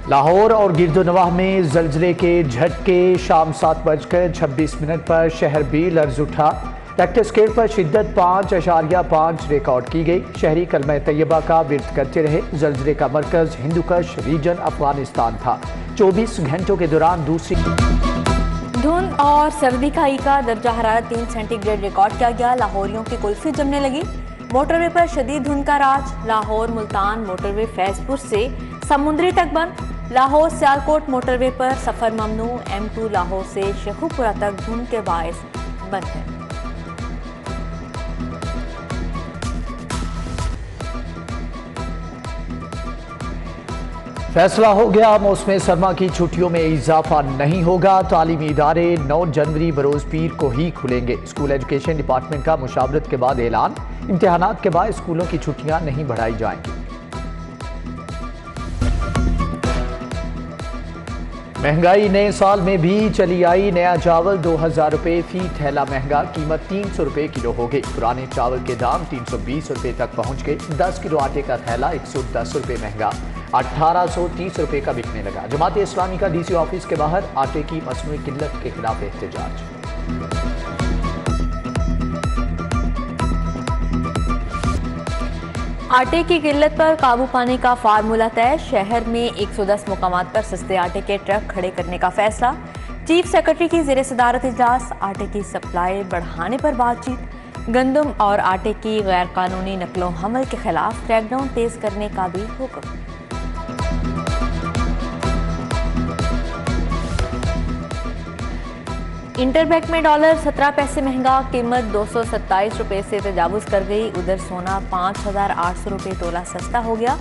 लाहौर और गिरदोनवाह में जलजले के झटके। शाम 7:26 पर शहर भी लर्ज उठा। रिक्टर स्केल पर शिद्दत 5.5 रिकॉर्ड की गई। शहरी कलमा तैयबा का विर्द करते रहे। जलजले का मरकज हिंदुकश रीजन अफगानिस्तान था। 24 घंटों के दौरान दूसरी धुंध और सर्दी का हल्का दर्जा हरारत 3 सेंटीग्रेड रिकॉर्ड किया गया। लाहौरियों की कुल्फी जमने लगी। मोटरवे पर शदीद धुंध का राज। लाहौर मुल्तान मोटरवे फैजपुर से समुद्री तक बंद। लाहौर सियालकोट मोटरवे पर सफर ममनू। M2 लाहौर से शेखुपुरा तक धुंध के बायस बंद है। फैसला हो गया, मौसम सरमा की छुट्टियों में इजाफा नहीं होगा। तालीमी इदारे 9 जनवरी बरोज पीर को ही खुलेंगे। स्कूल एजुकेशन डिपार्टमेंट का मुशावरत के बाद ऐलान। इम्तिहानात के बाद स्कूलों की छुट्टियां नहीं बढ़ाई जाएंगी। महंगाई नए साल में भी चली आई। नया चावल 2000 रुपये फी थैला महंगा। कीमत 300 रुपये किलो हो गई। पुराने चावल के दाम 320 रुपये तक पहुंच गए। 10 किलो आटे का थैला 110 रुपये महंगा 1830 रुपये का बिकने लगा। जमात इस्लामी का DC ऑफिस के बाहर आटे की मसनूई किल्लत के खिलाफ एहतजाज। आटे की किल्लत पर काबू पाने का फार्मूला तय। शहर में 110 मुकामात पर सस्ते आटे के ट्रक खड़े करने का फैसला। चीफ सेक्रेटरी की ज़ेरे सदारत इजलास। आटे की सप्लाई बढ़ाने पर बातचीत। गंदम और आटे की गैर कानूनी नकलो हमल के खिलाफ क्रैकडाउन तेज करने का भी हुक्म। इंटरबैंक में डॉलर 17 पैसे महंगा। कीमत 227 रुपये से तजावुज कर गई। उधर सोना 5800 रुपये तोला सस्ता हो गया।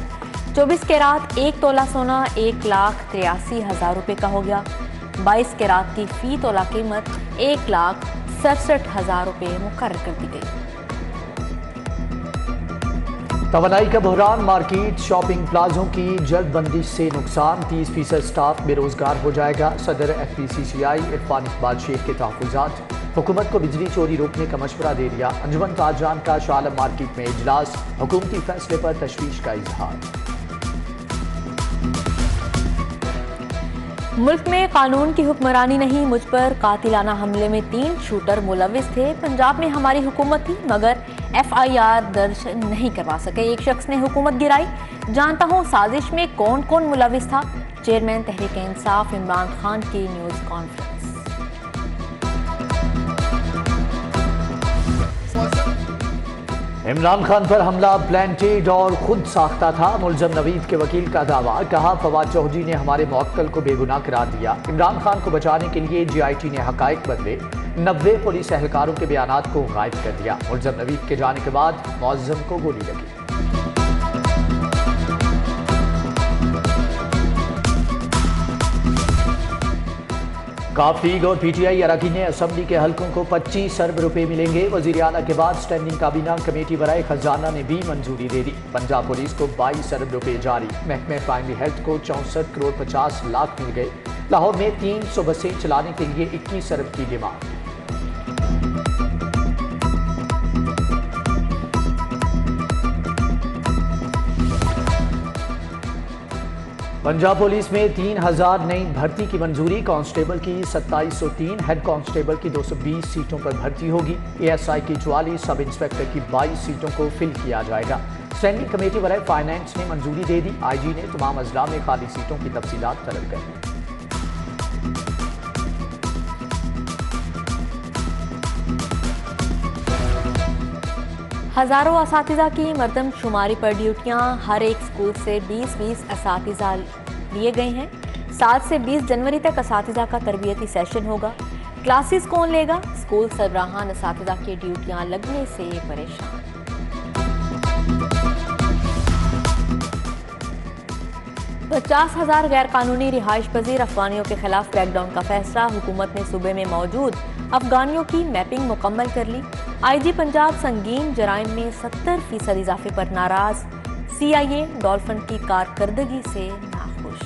24 कैरात 1 तोला सोना 1,83,000 रुपये का हो गया। 22 कैरात की फी तोला कीमत 1,67,000 रुपये मुकर्रर कर दी गई। तवानाई का बहरान। मार्केट शॉपिंग प्लाजों की जल्द बंदी से नुकसान। 30% स्टाफ बेरोजगार हो जाएगा। सदर FPCCI इरफान इकबाल शेख के तहफ़्फ़ुज़ात। हुकूमत को बिजली चोरी रोकने का मशवरा दे दिया। अंजुमन ताजरान का शाह आलम मार्केट में इजलास। हुकूमती फैसले पर तशवीश का इजहार। मुल्क में कानून की हुक्मरानी नहीं। मुझ पर कातिलाना हमले में 3 शूटर मुलविस थे। पंजाब में हमारी हुकूमत थी मगर FIR दर्ज नहीं करवा सके। एक शख्स ने हुकूमत गिराई। जानता हूँ साजिश में कौन कौन मुलविस था। चेयरमैन तहरीक इंसाफ इमरान खान की न्यूज कॉन्फ्रेंस। इमरान खान पर हमला प्लांटेड और खुद साख्ता था। मुलजम नवीद के वकील का दावा। कहा फवाद चौधरी ने हमारे मुवक्किल को बेगुनाह करार दिया। इमरान खान को बचाने के लिए GIT ने हकायक बदले। 90 पुलिस एहलकारों के बयानात को गायब कर दिया। मुलजम नवीद के जाने के बाद मुअज्जम को गोली लगी। काफ लीग और PTI अरकान असम्बली के हल्कों को 25 अरब रुपए मिलेंगे। वजीर आला के बाद स्टैंडिंग काबीना कमेटी बराए खजाना ने भी मंजूरी दे दी। पंजाब पुलिस को 22 अरब रुपए जारी। महकमे प्राइमरी हेल्थ को 64 करोड़ 50 लाख मिल गए। लाहौर में 300 बसें चलाने के लिए 21 अरब की डिमांड। पंजाब पुलिस में 3000 नई भर्ती की मंजूरी। कांस्टेबल की 2703, हेड कांस्टेबल की 220 सीटों पर भर्ती होगी। ASI की 44, सब इंस्पेक्टर की 22 सीटों को फिल किया जाएगा। स्टैंडिंग कमेटी बराए फाइनेंस ने मंजूरी दे दी। IG ने तमाम अजला में खाली सीटों की तफसीलात तलब कर दी। हजारों असातिज़ा की मर्दमशुमारी पर ड्यूटियां। हर एक स्कूल से 20-20 असातिज़ा लिए गए हैं। 7 से 20 जनवरी तक असातिज़ा का तरबियती सेशन होगा। क्लासेस कौन लेगा? स्कूल सरबराहान असातिज़ा की ड्यूटियां लगने से परेशान। $50,000 गैर कानूनी रिहाइश पजीर अफगानियों के खिलाफ क्रैकडाउन का फैसला। हुकूमत ने सूबे में मौजूद अफगानियों की मैपिंग मुकम्मल कर ली। IG पंजाब संगीन जराइम में 70% इजाफे पर नाराज। CIA डॉल्फिन की कारकर्दगी से नाखुश।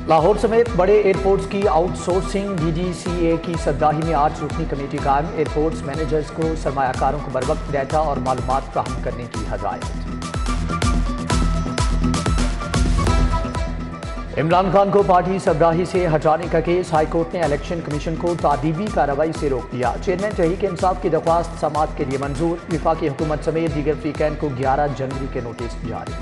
लाहौर समेत बड़े एयरपोर्ट्स की आउटसोर्सिंग। DGCA की सरबराही में आज रुकनी कमेटी कायम। एयरपोर्ट्स मैनेजर्स को सरमायाकारों को बरवक्त डाटा और मालूमात फराहम करने की हदायत। इमरान खान को पार्टी सरबराही से हटाने का केस हाईकोर्ट ने इलेक्शन कमीशन को तादीबी कार्रवाई से रोक दिया। चेयरमैन तहरीक इंसाफ की दरख्वास्त समाअत के लिए मंजूर। विफाकी हुकूमत समेत दीगर फ्रीकैन को 11 जनवरी के नोटिस जारी।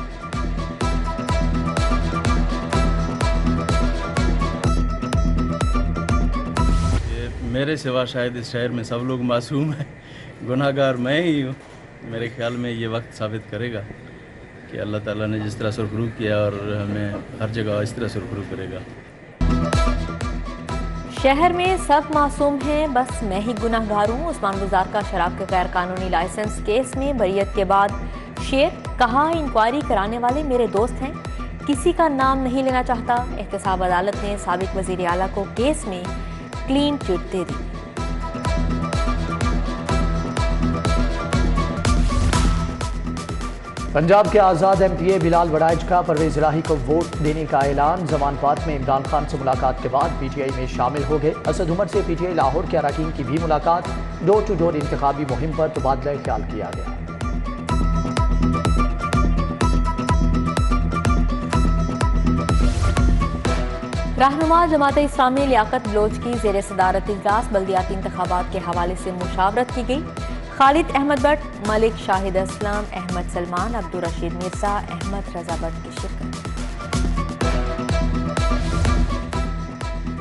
मेरे सिवा शायद इस शहर में सब लोग मासूम हैं, गुनाहगार मैं ही हूँ। मेरे ख्याल में ये वक्त साबित करेगा कि अल्लाह ताला ने जिस तरह सुरखरू किया और हमें हर जगह इस तरह सुरखरू करेगा। शहर में सब मासूम हैं, बस मैं ही गुनाहगार हूँ। उस्मान गुजार का शराब के गैर कानूनी लाइसेंस केस में बरियत के बाद शेर कहा, इंक्वायरी कराने वाले मेरे दोस्त हैं, किसी का नाम नहीं लेना चाहता। एहतसाब अदालत ने साबिक वजीर आला को केस में क्लीन चिट दे दी। पंजाब के आज़ाद MPA बिलाल वड़ाइच का परवेज इलाही को वोट देने का ऐलान। जमान पार्क में इमरान खान से मुलाकात के बाद PTI में शामिल हो गए। असद उमर से PTI लाहौर के अरकान की भी मुलाकात। डोर टू डोर इंतखाबी मुहिम पर तबादला ख्याल किया गया। रहनुमा जमात इस्लामी लियाकत बलोच की जेर सदारत इजलास बल्दियाती इंतखाबात के हवाले से मुशावरत की गई। खालिद अहमद भट्ट, मलिक शाहिद असलम, अहमद सलमान, अब्दुल रशीद मिर्जा, अहमद रजा भट्ट की शिरकत।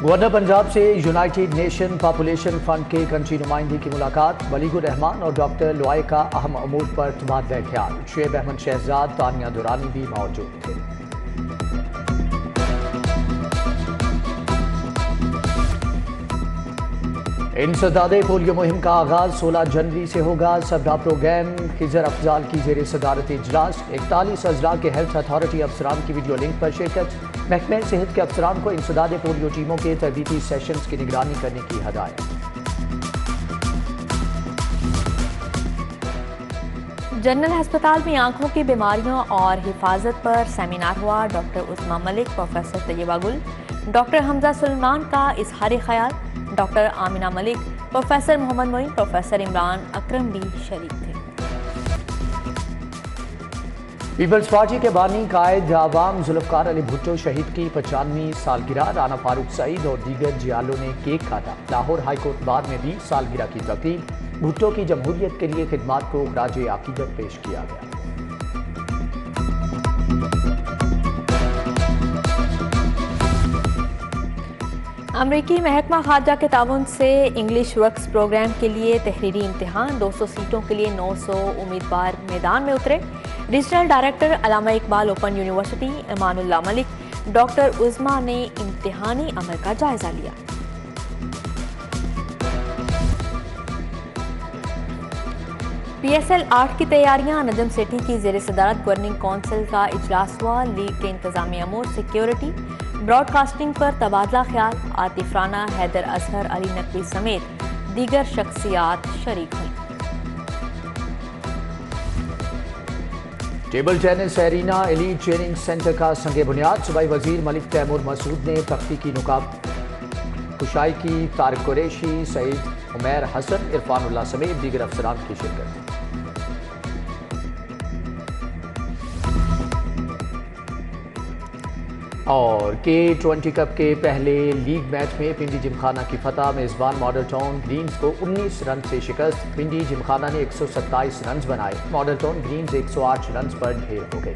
गवर्नर पंजाब से यूनाइटेड नेशन पॉपुलेशन फंड के कंट्री नुमाइंदे की मुलाकात। वलीगुर रहमान और डॉक्टर लुआई का अहम अमूर पर तबादला ख्याल। शुएब अहमद शहजाद, तानिया दुरानी भी मौजूद थे। इंसदादे पोलियो मुहिम का आगाज 16 जनवरी से होगा। सब्रा प्रोग्राम खिजर अफजाल की जेर सदारत इजलास। 41 अजला के हेल्थ अथॉरिटी अफसरान की वीडियो लिंक पर शिरकत। महकमे सेहत के अफसरान को इंसदादे पोलियो टीमों के तरबीती सेशंस की निगरानी करने की हदायत। जनरल अस्पताल में आंखों की बीमारियों और हिफाजत पर सेमिनार हुआ। Doctor Usma Malik, professor Tayyaba Gul, doctor Hamza Suleman का इजहार ख्याल। Doctor Amina Malik, professor Mohammad Moin, professor Imran Akram भी शरीक थे। पीपल्स पार्टी के बानी कायद आवाम जुल्फकार अली भुट्टो शहीद की 95वीं सालगिरह। राना फारूक सईद और दीगर जियालों ने केक काटा। लाहौर हाईकोर्ट बार में भी सालगिरह की तकरीब। भुट्टो की जमहूरियत के लिए खिदमात को खराज अकीदत पेश किया गया। अमरीकी महकमा खारजा के ताउन से इंग्लिश वर्क्स प्रोग्राम के लिए तहरीरी इम्तिहान। 200 सीटों के लिए 900 उम्मीदवार मैदान में उतरे। Regional director Allama Iqbal open university Imanullah Malik, doctor Uzma ने इम्तिहानी अमल का जायजा लिया। PSL 8 की तैयारियां। नजम सेठी की जेर सदारत गवर्निंग काउंसिल का इजलास हुआ। लीग के इंतजामी अमूर, सिक्योरिटी, ब्रॉडकास्टिंग पर तबादला ख्याल। आतिफ राना, हैदर असहर, अली नकवी समेत दीगर शख्सियात शरीक हुई। Table tennis arena elite training centre का संगे बुनियाद। सूबाई वजीर मलिक तैमूर मसूद ने तख्ती की नुकाब कुशाई की। तारिक कुरैशी, सईद उमैर हसन, इरफानुल्लाह समेत दीगर अफसरान की शिरकत। और K20 कप के पहले लीग मैच में पिंडी जिमखाना की फतह। मेजबान मॉडल टाउन ग्रीन्स को 19 रन से शिकस्त। पिंडी जिमखाना ने 127 रन बनाए। मॉडल टाउन ग्रीन्स 108 रन पर ढेर हो गई।